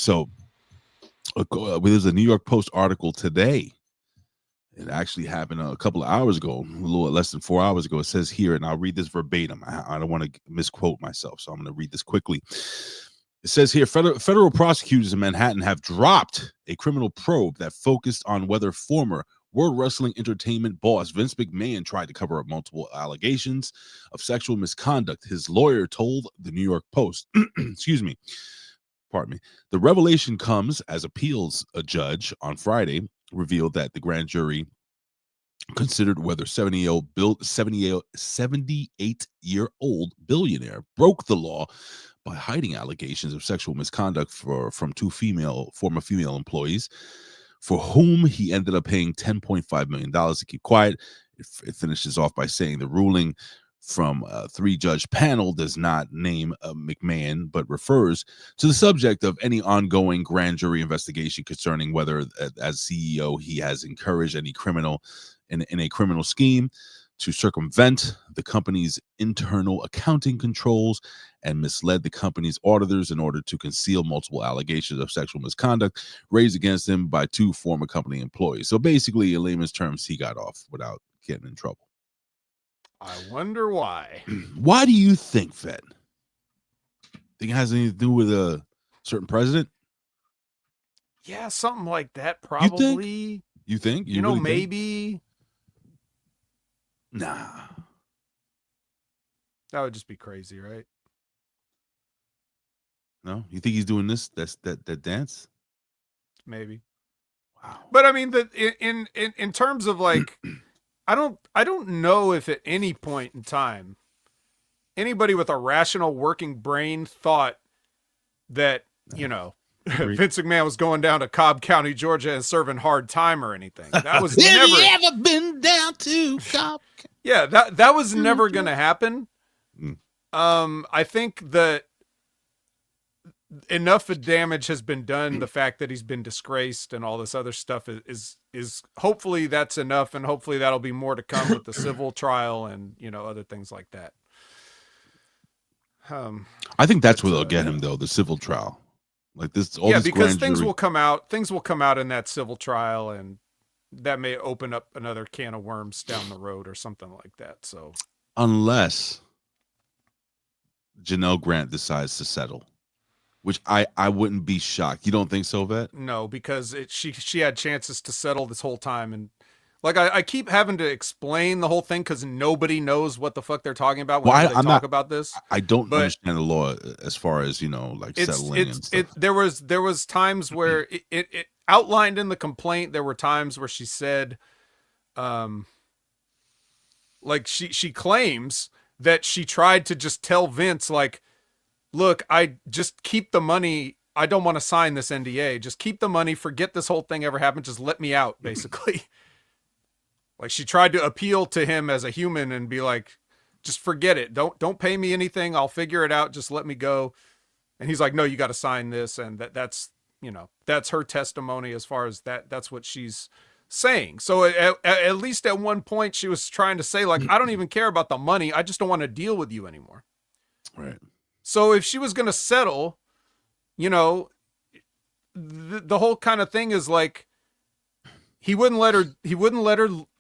So there's a New York Post article today. It actually happened a couple of hours ago, a little less than 4 hours ago. It says here, and I'll read this verbatim. I don't want to misquote myself, so I'm going to read this quickly. It says here, federal prosecutors in Manhattan have dropped a criminal probe that focused on whether former World Wrestling Entertainment boss Vince McMahon tried to cover up multiple allegations of sexual misconduct. His lawyer told the New York Post, excuse me, pardon me. The revelation comes as appeals a judge on Friday revealed that the grand jury considered whether 78-year-old billionaire broke the law by hiding allegations of sexual misconduct from two former female employees, for whom he ended up paying $10.5 million to keep quiet. It finishes off by saying the ruling from a 3-judge panel does not name McMahon, but refers to the subject of any ongoing grand jury investigation concerning whether, as CEO, he has encouraged any criminal in a criminal scheme to circumvent the company's internal accounting controls and misled the company's auditors in order to conceal multiple allegations of sexual misconduct raised against him by 2 former company employees. So basically, in layman's terms, he got off without getting in trouble. I wonder why. Why do you think, Fed? Think it has anything to do with a certain president? Yeah, something like that, probably. You think? You know, really maybe. Think? Nah. That would just be crazy, right? No? You think he's doing that dance? Maybe. Wow. But I mean, in terms of like, I don't know if at any point in time anybody with a rational working brain thought that, you know, Vince McMahon was going down to Cobb County, Georgia and serving hard time or anything. That was never. Have you ever been down to Cobb? Yeah, that was never going to happen. I think that enough damage has been done. The fact that he's been disgraced and all this other stuff is hopefully that's enough, and hopefully that'll be more to come with the civil trial and, you know, other things like that. I think that's where they'll get him, though, the civil trial. Like this, because things will come out. Things will come out in that civil trial, and that may open up another can of worms down the road or something like that. So, unless Janelle Grant decides to settle, which I wouldn't be shocked. You don't think so, Vet? No, because she had chances to settle this whole time, and like I keep having to explain the whole thing because nobody knows what the fuck they're talking about when they talk about this. I don't understand the law as far as, you know, like settling and stuff. There was times where it outlined in the complaint. There were times where she said, like she claims that she tried to just tell Vince, like, look, I just keep the money. I don't want to sign this NDA. Just keep the money. Forget this whole thing ever happened. Just let me out, basically. Like, she tried to appeal to him as a human and be like, just forget it. Don't pay me anything. I'll figure it out. Just let me go. And he's like, no, you got to sign this. And that's, you know, that's her testimony as far as that's what she's saying. So at least at one point she was trying to say, like, I don't even care about the money. I just don't want to deal with you anymore. Right. So if she was going to settle, you know, the whole kind of thing is like, he wouldn't let her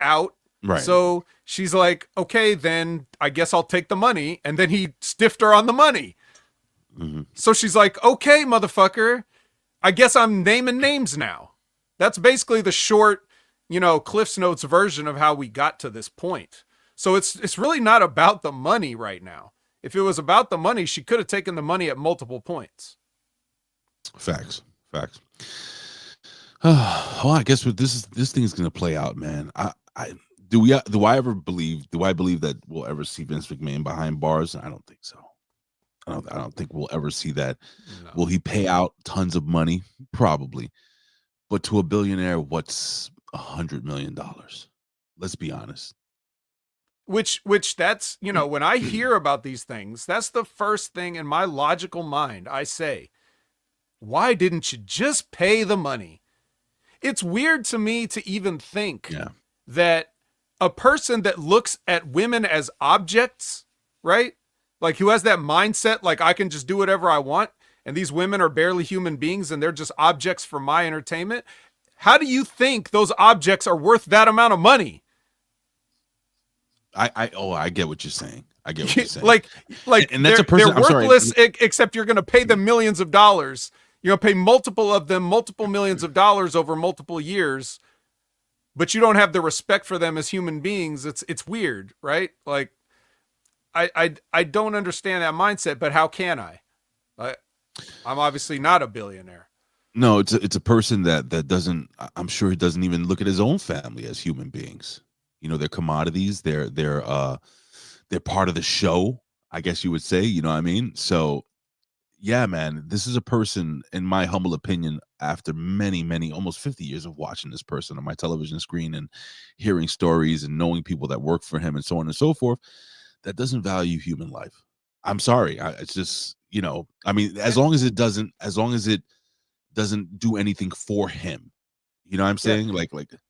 out. Right. So she's like, okay, then I guess I'll take the money. And then he stiffed her on the money. Mm-hmm. So she's like, okay, motherfucker, I guess I'm naming names now. That's basically the short, you know, Cliff's Notes version of how we got to this point. So it's really not about the money right now. If it was about the money, she could have taken the money at multiple points. Facts. Well, I guess this thing is going to play out, man. Do I believe that we'll ever see Vince McMahon behind bars? I don't think so. I don't think we'll ever see that. No. Will he pay out tons of money? Probably. But to a billionaire, what's $100 million? Let's be honest. Which that's, you know, when I hear about these things, that's the first thing in my logical mind I say, why didn't you just pay the money? It's weird to me to even think that a person that looks at women as objects, right? Like, who has that mindset, like, I can just do whatever I want, and these women are barely human beings and they're just objects for my entertainment, how do you think those objects are worth that amount of money? I get what you're saying. I get what you're saying. like and that's a person. They're worthless, except you're going to pay them millions of dollars. You're going to pay multiple of them, multiple millions of dollars over multiple years, but you don't have the respect for them as human beings. It's weird, right? Like, I don't understand that mindset, but how can I? I'm obviously not a billionaire. No, it's a person that doesn't. I'm sure he doesn't even look at his own family as human beings. You know, they're commodities. They're part of the show, I guess you would say. You know what I mean? So, yeah, man, this is a person, in my humble opinion, after many, almost 50 years of watching this person on my television screen and hearing stories and knowing people that work for him and so on and so forth, that doesn't value human life. I'm sorry. It's just, you know, I mean, as long as it doesn't do anything for him. You know what I'm saying?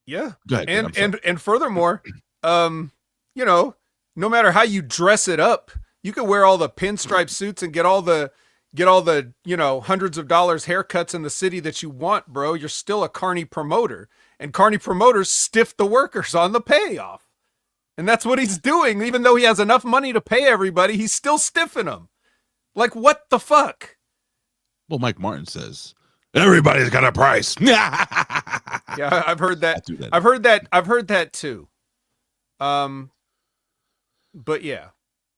Yeah. Go ahead, and furthermore, you know, no matter how you dress it up, you can wear all the pinstripe suits and get all the, you know, hundreds of dollars haircuts in the city that you want, bro. You're still a carny promoter, and carny promoters stiff the workers on the payoff. And that's what he's doing. Even though he has enough money to pay everybody, he's still stiffing them. Like, what the fuck? Well, Mike Martin says, everybody's got a price. Yeah, I've heard that. I've heard that too. But yeah,